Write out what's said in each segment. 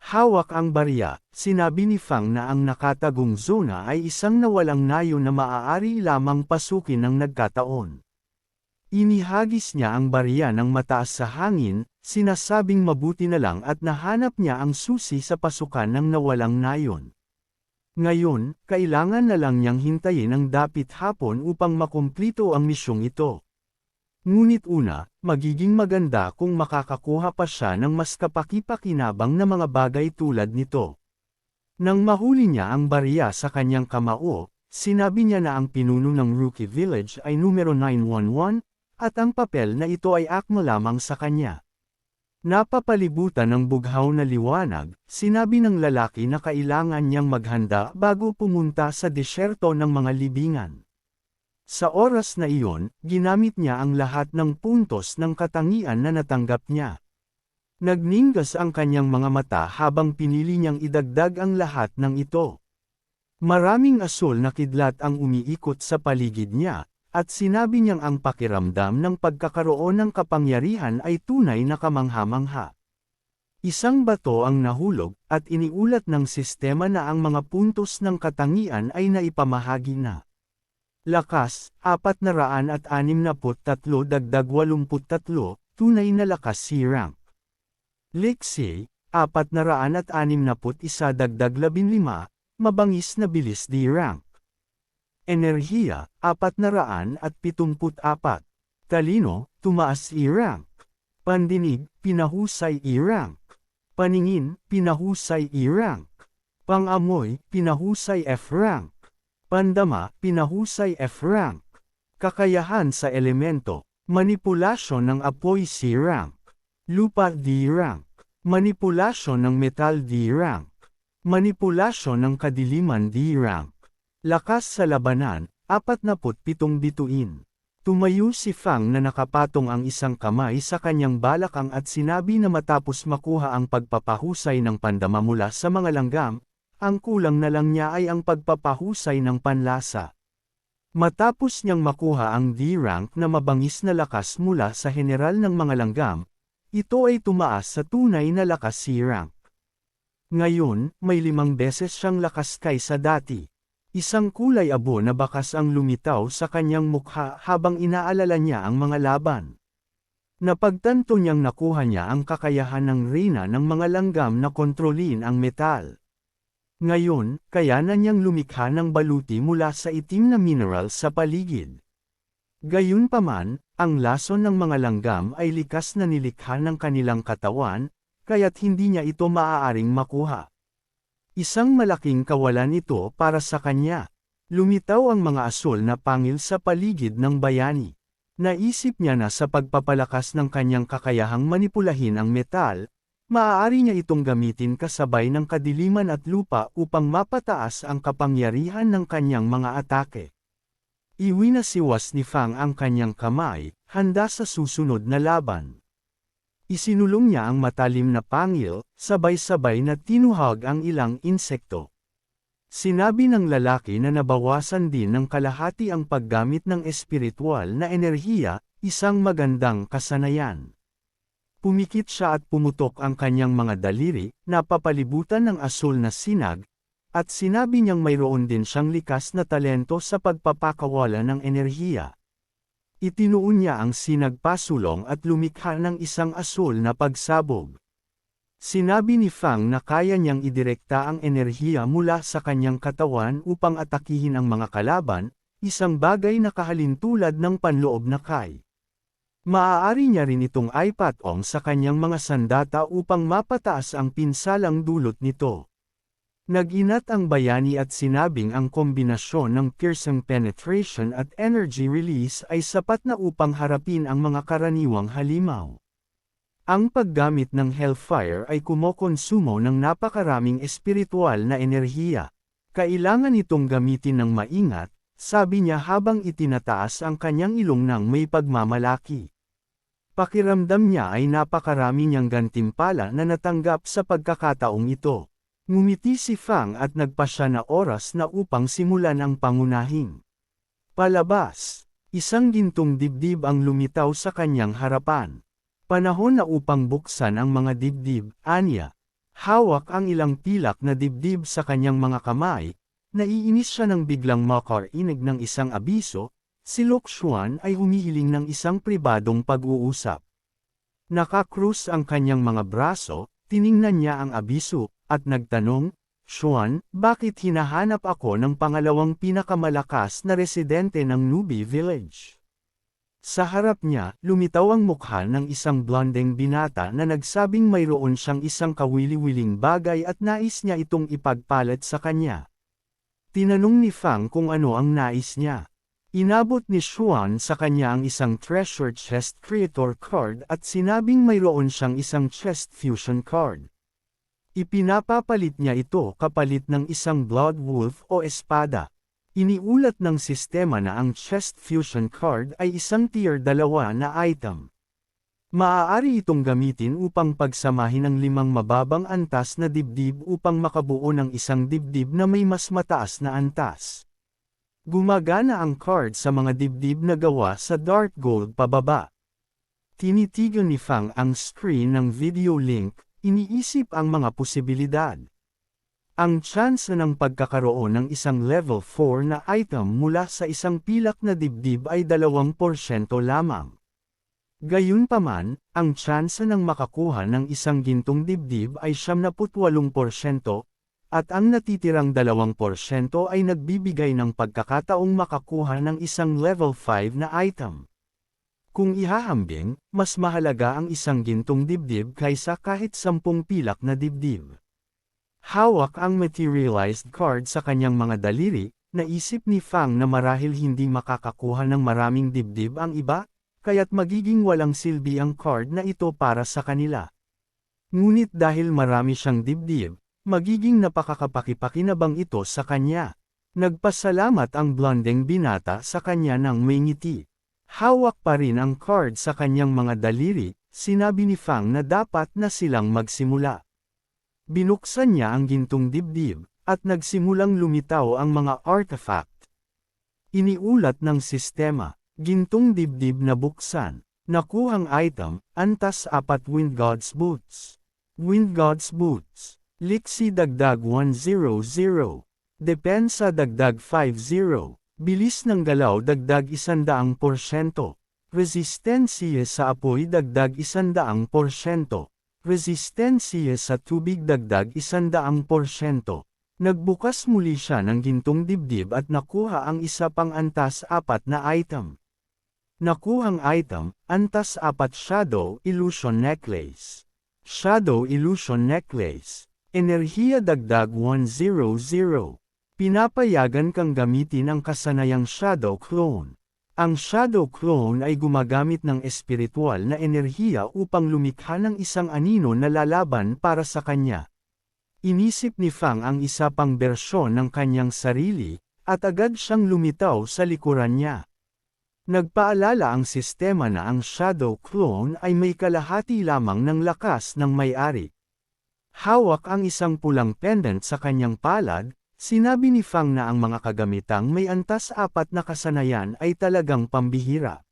Hawak ang barya, sinabi ni Fang na ang nakatagong zona ay isang nawalang nayo na maaari lamang pasukin ng nagkataon. Inihagis niya ang barya ng mataas sa hangin, sinasabing mabuti na lang at nahanap niya ang susi sa pasukan ng nawalang nayon. Ngayon, kailangan na lang niyang hintayin ang dapit hapon upang makumplito ang misyong ito. Ngunit una, magiging maganda kung makakakuha pa siya ng mas kapaki-pakinabang na mga bagay tulad nito. Nang mahuli niya ang barya sa kanyang kamao, sinabi niya na ang pinuno ng Rookie Village ay numero 911, at ang papel na ito ay akma lamang sa kanya. Napapalibutan ng bughaw na liwanag, sinabi ng lalaki na kailangan niyang maghanda bago pumunta sa disyerto ng mga libingan. Sa oras na iyon, ginamit niya ang lahat ng puntos ng katangian na natanggap niya. Nagningas ang kanyang mga mata habang pinili niyang idagdag ang lahat ng ito. Maraming asul na kidlat ang umiikot sa paligid niya, at sinabi niyang ang pakiramdam ng pagkakaroon ng kapangyarihan ay tunay na kamangha-mangha. Isang bato ang nahulog, at iniulat ng sistema na ang mga puntos ng katangian ay naipamahagi na. Lakas, 463 dagdag 83, tunay na lakas si rank. Lexi, 461 dagdag 15, mabangis na bilis di rank. Enerhiya, 474. Talino, tumaas i-rank. Pandinig, pinahusay i-rank. Paningin, pinahusay i-rank. Pangamoy, pinahusay F-rank. Pandama, pinahusay F-rank. Kakayahan sa elemento, manipulasyon ng apoy C-rank. Lupa D-rank. Manipulasyon ng metal D-rank. Manipulasyon ng kadiliman D-rank. Lakas sa labanan, 47 bituin. Tumayo si Fang na nakapatong ang isang kamay sa kanyang balakang at sinabi na matapos makuha ang pagpapahusay ng pandama mula sa mga langgam, ang kulang na lang niya ay ang pagpapahusay ng panlasa. Matapos niyang makuha ang D-rank na mabangis na lakas mula sa general ng mga langgam, ito ay tumaas sa tunay na lakas C-rank. Ngayon, may 5 beses siyang lakas kaysa dati. Isang kulay abo na bakas ang lumitaw sa kanyang mukha habang inaalala niya ang mga laban. Napagtanto niyang nakuha niya ang kakayahan ng reyna ng mga langgam na kontrolin ang metal. Ngayon, kaya na niyang lumikha ng baluti mula sa itim na mineral sa paligid. Gayunpaman, ang lason ng mga langgam ay likas na nilikha ng kanilang katawan, kaya't hindi niya ito maaaring makuha. Isang malaking kawalan ito para sa kanya. Lumitaw ang mga asul na pangil sa paligid ng bayani. Naisip niya na sa pagpapalakas ng kanyang kakayahang manipulahin ang metal, maaari niya itong gamitin kasabay ng kadiliman at lupa upang mapataas ang kapangyarihan ng kanyang mga atake. Iwinasiwas ni Fang ang kanyang kamay, handa sa susunod na laban. Isinulong niya ang matalim na pangil, sabay-sabay na tinuhag ang ilang insekto. Sinabi ng lalaki na nabawasan din ng kalahati ang paggamit ng espiritual na enerhiya, isang magandang kasanayan. Pumikit siya at pumutok ang kanyang mga daliri, napapalibutan ng asul na sinag, at sinabi niyang mayroon din siyang likas na talento sa pagpapakawala ng enerhiya. Itinuon niya ang sinagpasulong at lumikha ng isang asul na pagsabog. Sinabi ni Fang na kaya niyang idirekta ang enerhiya mula sa kanyang katawan upang atakihin ang mga kalaban, isang bagay na kahalintulad ng panloob na Kai. Maaari niya rin itong ipatong sa kanyang mga sandata upang mapataas ang pinsalang dulot nito. Nag-inat ang bayani at sinabing ang kombinasyon ng piercing penetration at energy release ay sapat na upang harapin ang mga karaniwang halimaw. Ang paggamit ng Hellfire ay kumokonsumo ng napakaraming espiritual na enerhiya. Kailangan itong gamitin ng maingat, sabi niya habang itinataas ang kanyang ilong ng may pagmamalaki. Pakiramdam niya ay napakarami niyang gantimpala na natanggap sa pagkakataong ito. Ngumiti si Fang at nagpasya na oras na upang simulan ang pangunahing palabas. Isang gintong dibdib ang lumitaw sa kanyang harapan. Panahon na upang buksan ang mga dibdib, anya. Hawak ang ilang pilak na dibdib sa kanyang mga kamay, naiinis siya nang biglang makarinig ng isang abiso, si Luxuan ay humihiling ng isang pribadong pag-uusap. Nakakrus ang kanyang mga braso, tiningnan niya ang abiso, at nagtanong, "Xuan, bakit hinahanap ako ng pangalawang pinakamalakas na residente ng Nubi Village?" Sa harap niya, lumitaw ang mukha ng isang blondeng binata na nagsabing mayroon siyang isang kawili-wiling bagay at nais niya itong ipagpalit sa kanya. Tinanong ni Fang kung ano ang nais niya. Inabot ni Xuan sa kanya ang isang treasure chest creator card at sinabing mayroon siyang isang chest fusion card. Ipinapapalit niya ito kapalit ng isang blood wolf o espada. Iniulat ng sistema na ang chest fusion card ay isang tier 2 na item. Maaari itong gamitin upang pagsamahin ang 5 mababang antas na dibdib upang makabuo ng isang dibdib na may mas mataas na antas. Gumagana ang card sa mga dibdib na gawa sa dark gold pababa. Tinitigan ni Fang ang screen ng video link, iniisip ang mga posibilidad. Ang tsansa ng pagkakaroon ng isang level 4 na item mula sa isang pilak na dibdib ay 2% lamang. Gayunpaman, ang tsansa ng makakuha ng isang gintong dibdib ay 78%, at ang natitirang 2% ay nagbibigay ng pagkakataong makakuha ng isang level 5 na item. Kung ihahambing, mas mahalaga ang isang gintong dibdib kaysa kahit 10 pilak na dibdib. Hawak ang materialized card sa kanyang mga daliri, naisip ni Fang na marahil hindi makakakuha ng maraming dibdib ang iba, kaya't magiging walang silbi ang card na ito para sa kanila. Ngunit dahil marami siyang dibdib, magiging napakakapakipakinabang ito sa kanya. Nagpasalamat ang blondeng binata sa kanya ng may ngiti. Hawak pa rin ang card sa kanyang mga daliri, sinabi ni Fang na dapat na silang magsimula. Binuksan niya ang gintong dibdib, at nagsimulang lumitaw ang mga artifact. Iniulat ng sistema, gintong dibdib na buksan. Nakuhang item, antas 4 Wind God's Boots. Wind God's Boots. Liksi dagdag 100. Depensa dagdag 50. Bilis ng galaw dagdag 100%. Resistensya sa apoy dagdag 100%. Resistensya sa tubig dagdag 100%. Nagbukas muli siya ng gintong dibdib at nakuha ang isa pang antas 4 na item. Nakuhang item, antas 4 Shadow Illusion Necklace. Shadow Illusion Necklace. Enerhiya dagdag 100. Pinapayagan kang gamitin ang kasanayang Shadow Clone. Ang Shadow Clone ay gumagamit ng espiritual na enerhiya upang lumikha ng isang anino na lalaban para sa kanya. Inisip ni Fang ang isa pang bersyon ng kanyang sarili, at agad siyang lumitaw sa likuran niya. Nagpaalala ang sistema na ang Shadow Clone ay may kalahati lamang ng lakas ng may-ari. Hawak ang isang pulang pendant sa kanyang palad, sinabi ni Fang na ang mga kagamitang may antas 4 na kasanayan ay talagang pambihira.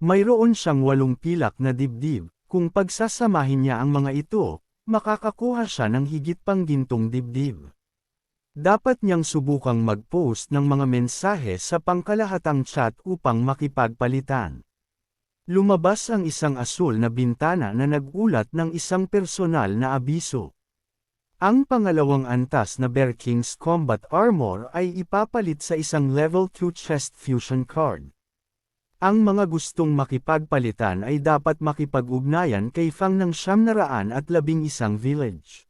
Mayroon siyang 8 pilak na dibdib, kung pagsasamahin niya ang mga ito, makakakuha siya ng higit pang gintong dibdib. Dapat niyang subukang mag-post ng mga mensahe sa pangkalahatang chat upang makipagpalitan. Lumabas ang isang asul na bintana na nagulat ng isang personal na abiso. Ang pangalawang antas na Bear King's Combat Armor ay ipapalit sa isang level 2 chest fusion card. Ang mga gustong makipagpalitan ay dapat makipag-ugnayan kay Fang ng 911 village.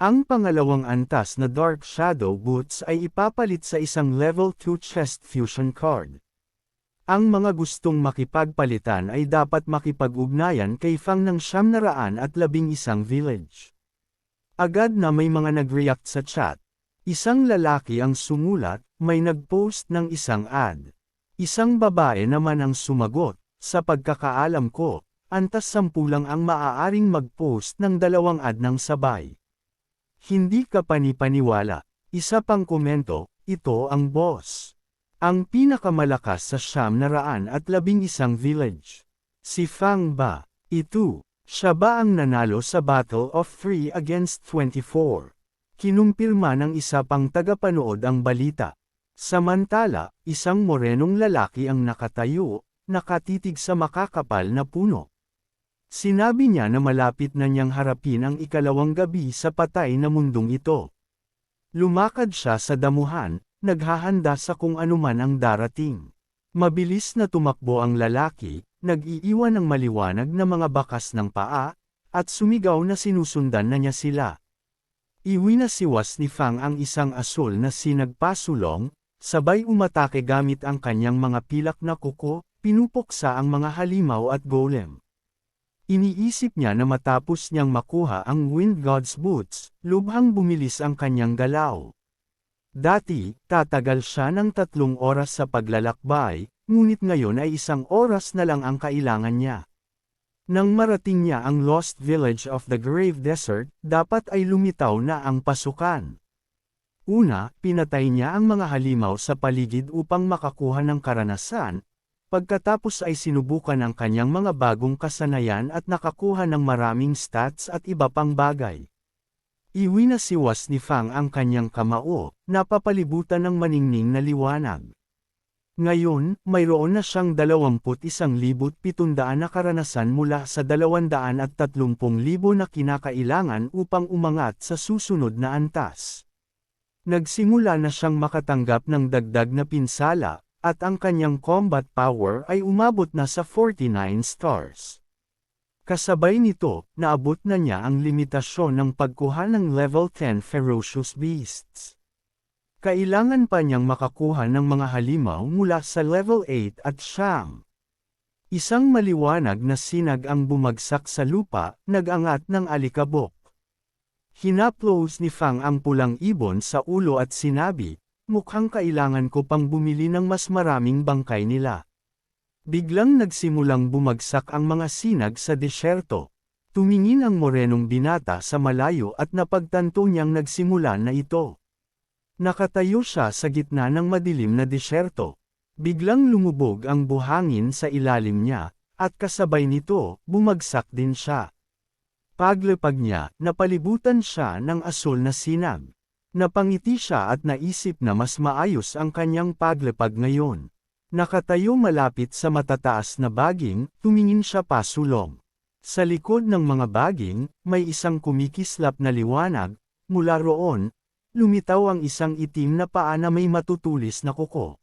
Ang pangalawang antas na Dark Shadow Boots ay ipapalit sa isang level 2 chest fusion card. Ang mga gustong makipagpalitan ay dapat makipag-ugnayan kay Fang ng 911 village. Agad na may mga nag-react sa chat. Isang lalaki ang sumulat, may nag-post ng isang ad. Isang babae naman ang sumagot, sa pagkakaalam ko, antas 10 lang ang maaaring mag-post ng 2 ad ng sabay. Hindi ka panipaniwala. Isa pang komento, ito ang boss. Ang pinakamalakas sa 911 village. Si Fang ba? Ito. Siya ba ang nanalo sa Battle of 3 against 24? Kinumpirma ng isa pang tagapanood ang balita. Samantala, isang morenong lalaki ang nakatayo, nakatitig sa makakapal na puno. Sinabi niya na malapit na niyang harapin ang ikalawang gabi sa patay na mundong ito. Lumakad siya sa damuhan, naghahanda sa kung anuman ang darating. Mabilis na tumakbo ang lalaki, nag-iiwan ng maliwanag na mga bakas ng paa, at sumigaw na sinusundan na niya sila. Iwinasiwas ni Fang ang isang asul na sinagpasulong, sabay umatake gamit ang kanyang mga pilak na kuko, pinupuksa ang mga halimaw at golem. Iniisip niya na matapos niyang makuha ang Wind God's Boots, lubhang bumilis ang kanyang galaw. Dati, tatagal siya ng 3 oras sa paglalakbay, ngunit ngayon ay 1 oras na lang ang kailangan niya. Nang marating niya ang Lost Village of the Grave Desert, dapat ay lumitaw na ang pasukan. Una, pinatay niya ang mga halimaw sa paligid upang makakuha ng karanasan, pagkatapos ay sinubukan ang kanyang mga bagong kasanayan at nakakuha ng maraming stats at iba pang bagay. Iwinasiwas ni Fang ang kanyang kamao, napapalibutan ng maningning na liwanag. Ngayon, mayroon na siyang 21,700 na karanasan mula sa 230,000 na kinakailangan upang umangat sa susunod na antas. Nagsimula na siyang makatanggap ng dagdag na pinsala, at ang kanyang combat power ay umabot na sa 49 stars. Kasabay nito, naabot na niya ang limitasyon ng pagkuha ng level 10 Ferocious Beasts. Kailangan pa niyang makakuha ng mga halimaw mula sa level 8 at siyam. Isang maliwanag na sinag ang bumagsak sa lupa, nag-angat ng alikabok. Hinaplos ni Fang ang pulang ibon sa ulo at sinabi, mukhang kailangan ko pang bumili ng mas maraming bangkay nila. Biglang nagsimulang bumagsak ang mga sinag sa disyerto. Tumingin ang morenong binata sa malayo at napagtanto niyang nagsimula na ito. Nakatayo siya sa gitna ng madilim na disyerto. Biglang lumubog ang buhangin sa ilalim niya, at kasabay nito, bumagsak din siya. Paglapag niya, napalibutan siya ng asul na sinag. Napangiti siya at naisip na mas maayos ang kanyang paglapag ngayon. Nakatayo malapit sa matataas na baging, tumingin siya pasulong. Sa likod ng mga baging, may isang kumikislap na liwanag, mula roon, lumitaw ang isang itim na paa na may matutulis na kuko.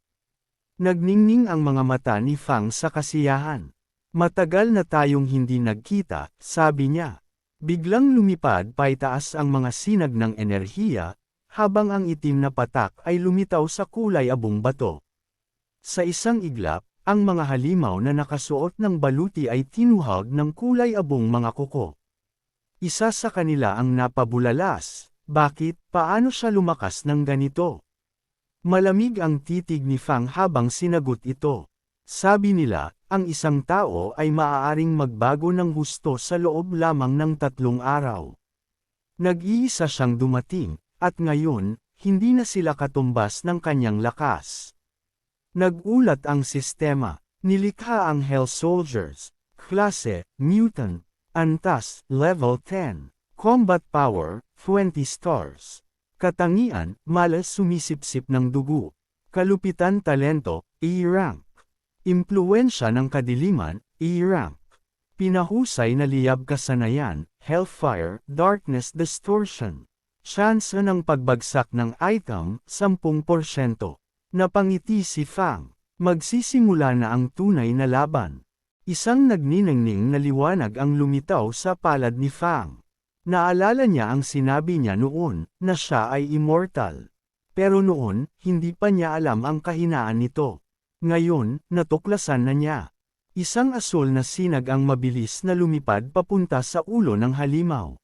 Nagningning ang mga mata ni Fang sa kasiyahan. Matagal na tayong hindi nagkita, sabi niya. Biglang lumipad paitaas ang mga sinag ng enerhiya, habang ang itim na patak ay lumitaw sa kulay abong bato. Sa isang iglap, ang mga halimaw na nakasuot ng baluti ay tinuhag ng kulay abong mga kuko. Isa sa kanila ang napabulalas, bakit, paano siya lumakas ng ganito? Malamig ang titig ni Fang habang sinagot ito. Sabi nila, ang isang tao ay maaaring magbago ng husto sa loob lamang ng 3 araw. Nag-iisa siyang dumating, at ngayon, hindi na sila katumbas ng kanyang lakas. Nag-ulat ang sistema, nilikha ang Hell Soldiers, klase, Mutant, antas, level 10, combat power, 20 stars. Katangian, malas sumisipsip ng dugo. Kalupitan talento, E-rank. Impluwensya ng kadiliman, E-rank. Pinahusay na liyab kasanayan, Hellfire, Darkness Distortion. Tsansa ng pagbagsak ng item, 10%. Napangiti si Fang. Magsisimula na ang tunay na laban. Isang nagniningning na liwanag ang lumitaw sa palad ni Fang. Naalala niya ang sinabi niya noon, na siya ay immortal. Pero noon, hindi pa niya alam ang kahinaan nito. Ngayon, natuklasan na niya. Isang asul na sinag ang mabilis na lumipad papunta sa ulo ng halimaw.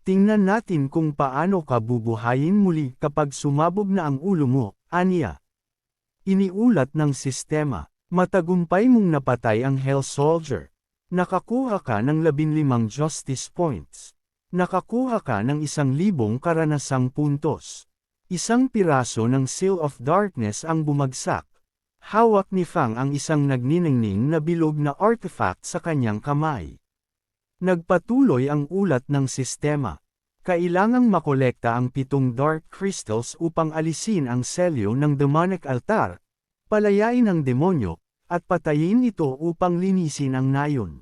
Tingnan natin kung paano ka bubuhayin muli kapag sumabog na ang ulo mo, aniya. Iniulat ng sistema, matagumpay mong napatay ang Hell Soldier. Nakakuha ka ng 15 Justice Points. Nakakuha ka ng 1,000 karanasang puntos. Isang piraso ng Seal of Darkness ang bumagsak. Hawak ni Fang ang isang nagniningning na bilog na artifact sa kanyang kamay. Nagpatuloy ang ulat ng sistema. Kailangang makolekta ang 7 dark crystals upang alisin ang selyo ng demonic altar, palayain ang demonyo, at patayin ito upang linisin ang nayon.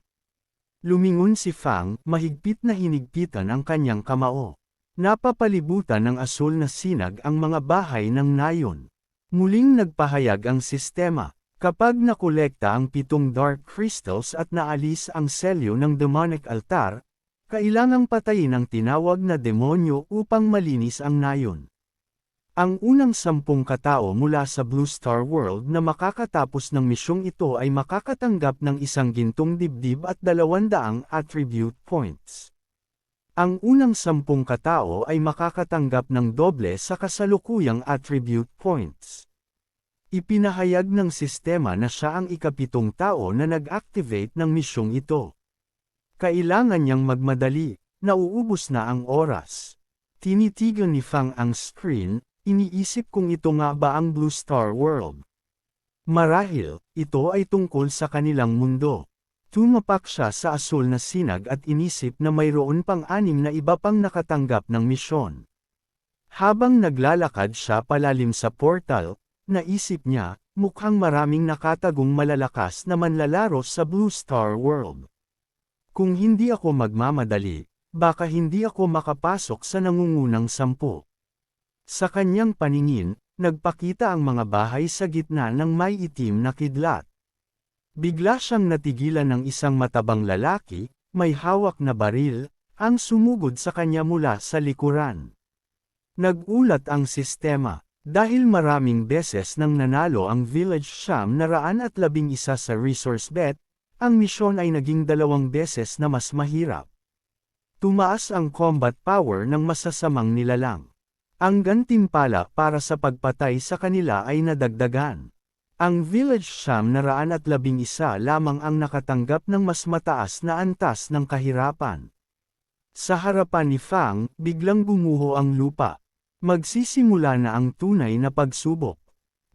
Lumingon si Fang, mahigpit na hinigpitan ang kanyang kamao. Napapalibutan ng asul na sinag ang mga bahay ng nayon. Muling nagpahayag ang sistema. Kapag nakolekta ang 7 dark crystals at naalis ang selyo ng demonic altar, kailangang patayin ang tinawag na demonyo upang malinis ang nayon. Ang unang 10 katao mula sa Blue Star World na makakatapos ng misyong ito ay makakatanggap ng 1 gintong dibdib at 200 attribute points. Ang unang 10 katao ay makakatanggap ng doble sa kasalukuyang attribute points. Ipinahayag ng sistema na siya ang ika-7 tao na nag-activate ng misyong ito. Kailangan niyang magmadali, nauubos na ang oras. Tinitigan ni Fang ang screen, iniisip kung ito nga ba ang Blue Star World. Marahil, ito ay tungkol sa kanilang mundo. Tumapak siya sa asul na sinag at inisip na mayroon pang 6 na iba pang nakatanggap ng misyon. Habang naglalakad siya palalim sa portal, naisip niya, mukhang maraming nakatagong malalakas na manlalaro sa Blue Star World. Kung hindi ako magmamadali, baka hindi ako makapasok sa nangungunang 10. Sa kanyang paningin, nagpakita ang mga bahay sa gitna ng may itim na kidlat. Bigla siyang natigilan ng isang matabang lalaki, may hawak na baril, ang sumugod sa kanya mula sa likuran. Nagulat ang sistema, dahil maraming beses nang nanalo ang Village Sham na 111 sa resource bet, ang misyon ay naging 2 beses na mas mahirap. Tumaas ang combat power ng masasamang nilalang. Ang gantimpala para sa pagpatay sa kanila ay nadagdagan. Ang Village Sham na 111 lamang ang nakatanggap ng mas mataas na antas ng kahirapan. Sa harapan ni Fang, biglang gumuho ang lupa. Magsisimula na ang tunay na pagsubok.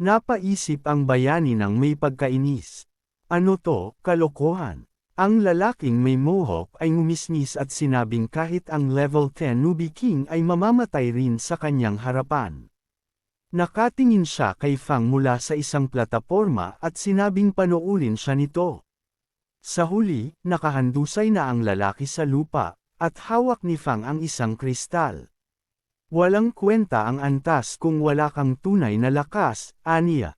Napaisip ang bayani ng may pagkainis. Ano to, kalokohan? Ang lalaking may mohawk ay ngumisnis at sinabing kahit ang level 10 Newbie King ay mamamatay rin sa kanyang harapan. Nakatingin siya kay Fang mula sa isang plataporma at sinabing panoorin siya nito. Sa huli, nakahandusay na ang lalaki sa lupa, at hawak ni Fang ang isang kristal. Walang kwenta ang antas kung wala kang tunay na lakas, aniya.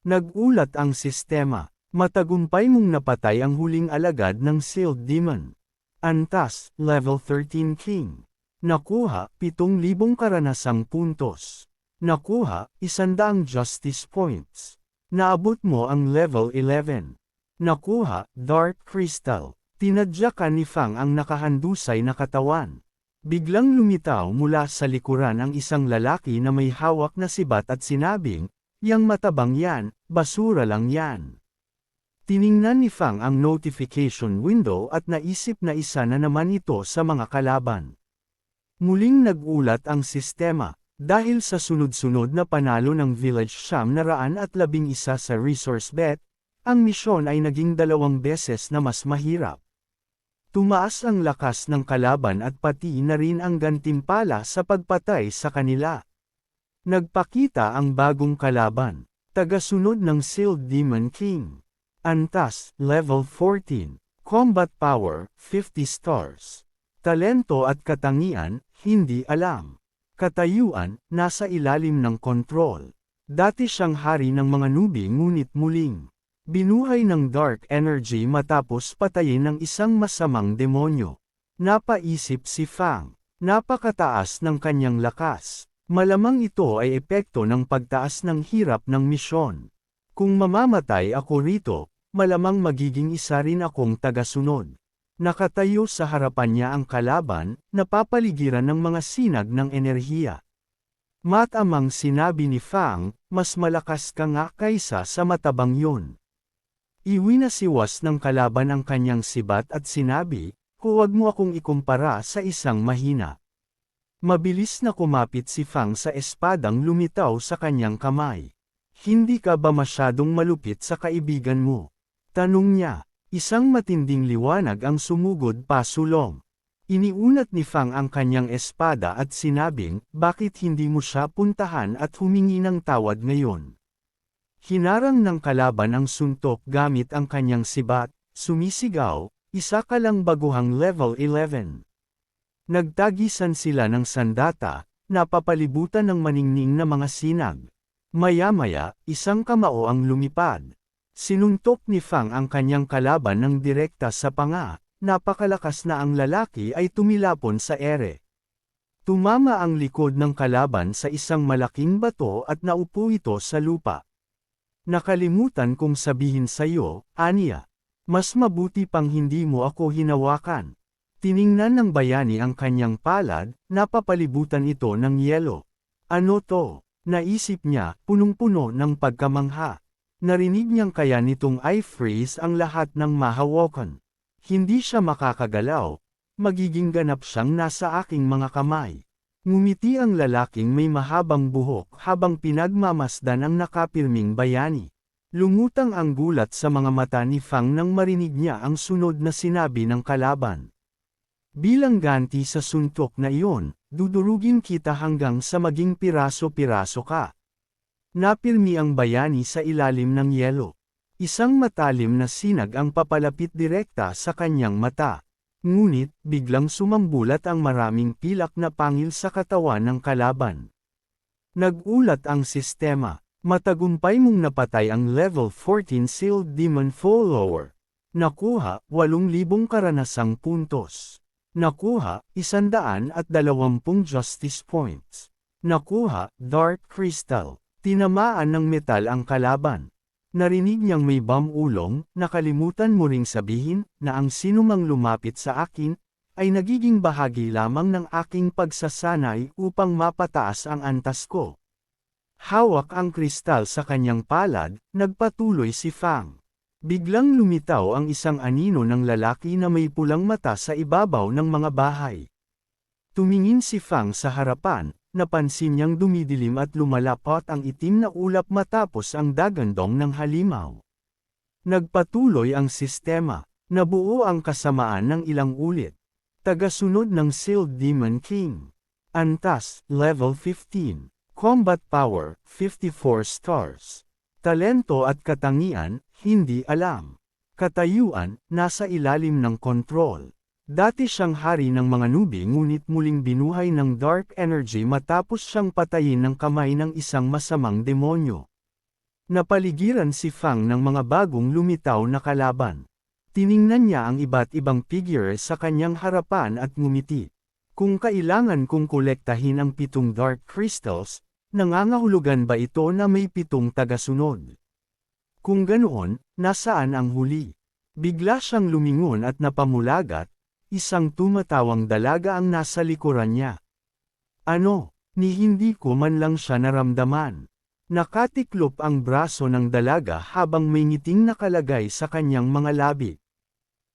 Nagulat ang sistema. Matagumpay mong napatay ang huling alagad ng Sealed Demon. Antas, level 13 King. Nakuha, 7,000 karanasang puntos. Nakuha, 100 justice points. Naabot mo ang level 11. Nakuha, Dark Crystal. Tinadyakan ni Fang ang nakahandusay na katawan. Biglang lumitaw mula sa likuran ang isang lalaki na may hawak na sibat at sinabing, "Yang matabang yan, basura lang yan." Tiningnan ni Fang ang notification window at naisip na isa na naman ito sa mga kalaban. Muling nagulat ang sistema, dahil sa sunod-sunod na panalo ng Village Sham na 111 sa resource bet, ang misyon ay naging 2 beses na mas mahirap. Tumaas ang lakas ng kalaban at pati na rin ang gantimpala sa pagpatay sa kanila. Nagpakita ang bagong kalaban, tagasunod ng Sealed Demon King. Antas, level 14. Combat power, 50 stars. Talento at katangian, hindi alam. Katayuan, nasa ilalim ng kontrol. Dati siyang hari ng mga nubi ngunit muling binuhay ng dark energy matapos patayin ng isang masamang demonyo. Napaisip si Fang. Napakataas ng kanyang lakas. Malamang ito ay epekto ng pagtaas ng hirap ng misyon. Kung mamamatay ako rito, malamang magiging isa rin akong tagasunod. Nakatayo sa harapan niya ang kalaban, napapaligiran ng mga sinag ng enerhiya. Matamang sinabi ni Fang, mas malakas ka nga kaysa sa matabang yun. Iwinasiwas ng kalaban ang kanyang sibat at sinabi, huwag mo akong ikumpara sa isang mahina. Mabilis na kumapit si Fang sa espadang lumitaw sa kanyang kamay. Hindi ka ba masyadong malupit sa kaibigan mo? Tanong niya. Isang matinding liwanag ang sumugod pasulong. Iniunat ni Fang ang kanyang espada at sinabing, bakit hindi mo siya puntahan at humingi ng tawad ngayon? Hinarang ng kalaban ang suntok gamit ang kanyang sibat, sumisigaw, isa ka lang baguhang level 11. Nagtagisan sila ng sandata, napapalibutan ng maningning na mga sinag. Maya-maya, isang kamao ang lumipad. Sinuntok ni Fang ang kanyang kalaban ng direkta sa panga. Napakalakas na ang lalaki ay tumilapon sa ere. Tumama ang likod ng kalaban sa isang malaking bato at naupo ito sa lupa. Nakalimutan kong sabihin sa iyo, aniya. Mas mabuti pang hindi mo ako hinawakan. Tiningnan ng bayani ang kanyang palad, napapalibutan ito ng yelo. Ano to? Naisip niya, punong-puno ng pagkamangha. Narinig niyang kaya nitong i-freeze ang lahat ng mahawakan. Hindi siya makakagalaw, magiging ganap siyang nasa aking mga kamay. Ngumiti ang lalaking may mahabang buhok habang pinagmamasdan ang nakapirming bayani. Lumutang ang gulat sa mga mata ni Fang nang marinig niya ang sunod na sinabi ng kalaban. Bilang ganti sa suntok na iyon, dudurugin kita hanggang sa maging piraso-piraso ka. Napirmi ang bayani sa ilalim ng yelo. Isang matalim na sinag ang papalapit direkta sa kanyang mata. Ngunit, biglang sumambulat ang maraming pilak na pangil sa katawan ng kalaban. Nag-ulat ang sistema. Matagumpay mong napatay ang level 14 Sealed Demon Follower. Nakuha, 8,000 karanasang puntos. Nakuha, 120 Justice Points. Nakuha, Dark Crystal. Tinamaan ng metal ang kalaban. Narinig niyang may ulong, nakalimutan mo ring sabihin, na ang sinumang lumapit sa akin, ay nagiging bahagi lamang ng aking pagsasanay upang mapataas ang antas ko. Hawak ang kristal sa kanyang palad, nagpatuloy si Fang. Biglang lumitaw ang isang anino ng lalaki na may pulang mata sa ibabaw ng mga bahay. Tumingin si Fang sa harapan. Napansin niyang dumidilim at lumalapot ang itim na ulap matapos ang dagandong ng halimaw. Nagpatuloy ang sistema. Nabuo ang kasamaan ng ilang ulit. Tagasunod ng Sealed Demon King. Antas, level 15. Combat Power, 54 stars. Talento at katangian, hindi alam. Katayuan, nasa ilalim ng kontrol. Dati siyang hari ng mga nubi ngunit muling binuhay ng dark energy matapos siyang patayin ng kamay ng isang masamang demonyo. Napaligiran si Fang ng mga bagong lumitaw na kalaban. Tiningnan niya ang iba't ibang figure sa kanyang harapan at ngumiti. Kung kailangan kong kolektahin ang 7 dark crystals, nangangahulugan ba ito na may 7 tagasunod? Kung ganoon, nasaan ang huli? Bigla siyang lumingon at napamulagat. Isang tumatawang dalaga ang nasa likuran niya. Ano, ni hindi ko man lang siya naramdaman. Nakatiklop ang braso ng dalaga habang may ngiting nakalagay sa kanyang mga labi.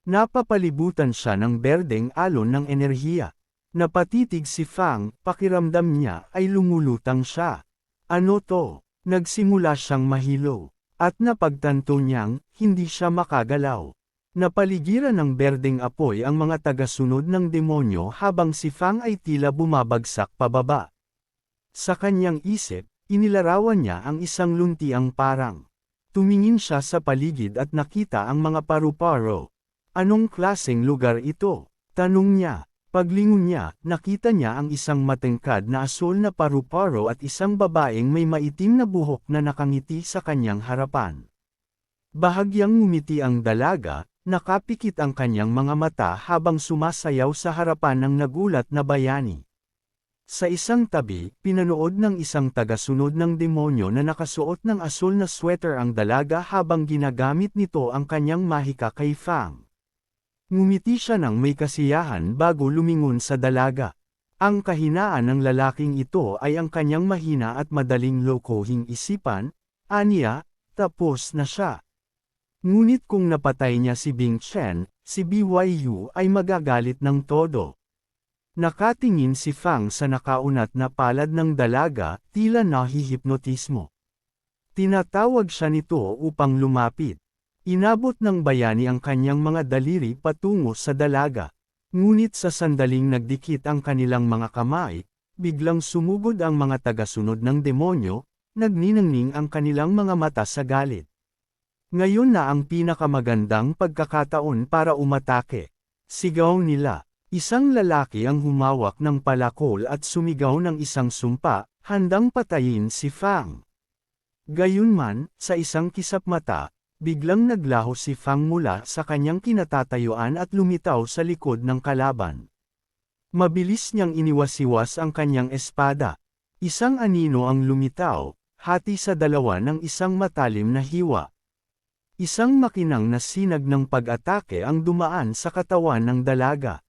Napapalibutan siya ng berdeng alon ng enerhiya. Napatitig si Fang, pakiramdam niya ay lumulutang siya. Ano to? Nagsimula siyang mahilo. At napagtanto niyang, hindi siya makagalaw. Napaligiran ng berdeng apoy ang mga tagasunod ng demonyo habang si Fang ay tila bumabagsak pababa. Sa kanyang isip, inilarawan niya ang isang luntiang parang. Tumingin siya sa paligid at nakita ang mga paru-paro. Anong klaseng lugar ito? Tanong niya. Paglingon niya, nakita niya ang isang matengkad na asul na paru-paro at isang babaeng may maitim na buhok na nakangiti sa kanyang harapan. Bahagyang ngumiti ang dalaga. Nakapikit ang kanyang mga mata habang sumasayaw sa harapan ng nagulat na bayani. Sa isang tabi, pinanood ng isang tagasunod ng demonyo na nakasuot ng asul na sweater ang dalaga habang ginagamit nito ang kanyang mahika kay Fang. Ngumiti siya ng may kasiyahan bago lumingon sa dalaga. Ang kahinaan ng lalaking ito ay ang kanyang mahina at madaling lokohing isipan, aniya, tapos na siya. Ngunit kung napatay niya si Bing Chen, si BYU ay magagalit ng todo. Nakatingin si Fang sa nakaunat na palad ng dalaga, tila nahihipnotismo. Tinatawag siya nito upang lumapit. Inabot ng bayani ang kanyang mga daliri patungo sa dalaga. Ngunit sa sandaling nagdikit ang kanilang mga kamay, biglang sumugod ang mga tagasunod ng demonyo, nagniningning ang kanilang mga mata sa galit. Ngayon na ang pinakamagandang pagkakataon para umatake. Sigaw nila. Isang lalaki ang humawak ng palakol at sumigaw ng isang sumpa, handang patayin si Fang. Gayunman, sa isang kisap mata, biglang naglaho si Fang mula sa kanyang kinatatayuan at lumitaw sa likod ng kalaban. Mabilis niyang iniwasiwas ang kanyang espada. Isang anino ang lumitaw, hati sa dalawa ng isang matalim na hiwa. Isang makinang na sinag ng pag-atake ang dumaan sa katawan ng dalaga.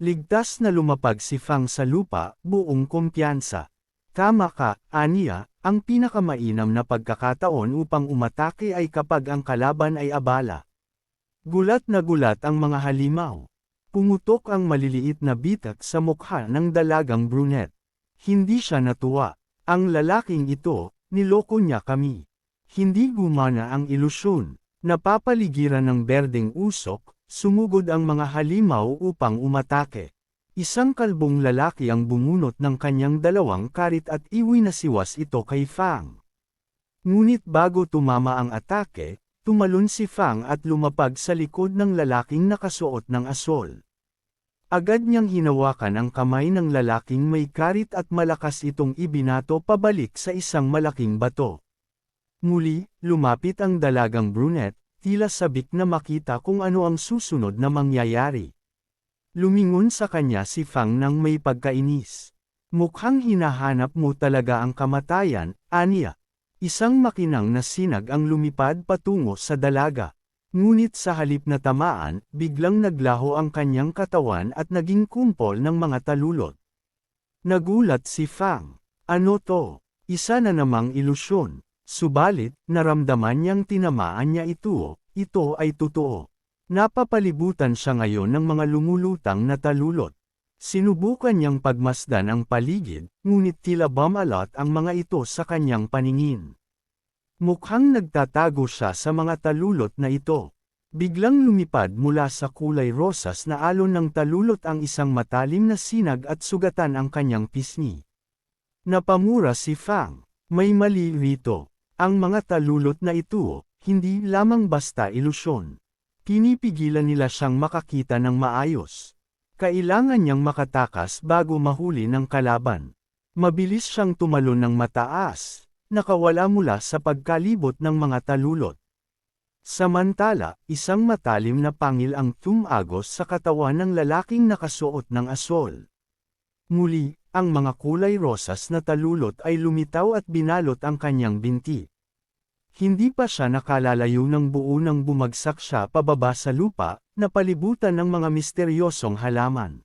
Ligtas na lumapag si Fang sa lupa, buong kumpiyansa. Tama ka, aniya, ang pinakamainam na pagkakataon upang umatake ay kapag ang kalaban ay abala. Gulat na gulat ang mga halimaw. Pumutok ang maliliit na bitak sa mukha ng dalagang brunette. Hindi siya natuwa. Ang lalaking ito, niloko niya kami. Hindi gumana ang ilusyon. Napapaligiran ng berdeng usok, sumugod ang mga halimaw upang umatake. Isang kalbong lalaki ang bumunot ng kanyang dalawang karit at iwinasiwas ito kay Fang. Ngunit bago tumama ang atake, tumalon si Fang at lumapag sa likod ng lalaking nakasuot ng asol. Agad niyang hinawakan ang kamay ng lalaking may karit at malakas itong ibinato pabalik sa isang malaking bato. Muli, lumapit ang dalagang brunette, tila sabik na makita kung ano ang susunod na mangyayari. Lumingon sa kanya si Fang nang may pagkainis. Mukhang hinahanap mo talaga ang kamatayan, aniya. Isang makinang na sinag ang lumipad patungo sa dalaga. Ngunit sa halip na tamaan, biglang naglaho ang kanyang katawan at naging kumpol ng mga talulot. Nagulat si Fang. Ano to? Isa na namang ilusyon. Subalit, naramdaman niyang tinamaan niya ito ay totoo. Napapalibutan siya ngayon ng mga lumulutang na talulot. Sinubukan niyang pagmasdan ang paligid, ngunit tila bumalot ang mga ito sa kanyang paningin. Mukhang nagtatago siya sa mga talulot na ito. Biglang lumipad mula sa kulay rosas na alon ng talulot ang isang matalim na sinag at sugatan ang kanyang pisngi. Napamura si Fang. May mali rito. Ang mga talulot na ito, hindi lamang basta ilusyon. Pinipigilan nila siyang makakita ng maayos. Kailangan niyang makatakas bago mahuli ng kalaban. Mabilis siyang tumalon ng mataas, nakawala mula sa pagkalibot ng mga talulot. Samantala, isang matalim na pangil ang tumagos sa katawan ng lalaking nakasuot ng asol. Muli, ang mga kulay rosas na talulot ay lumitaw at binalot ang kanyang binti. Hindi pa siya nakalalayo ng buo nang bumagsak siya pababa sa lupa, napalibutan ng mga misteryosong halaman.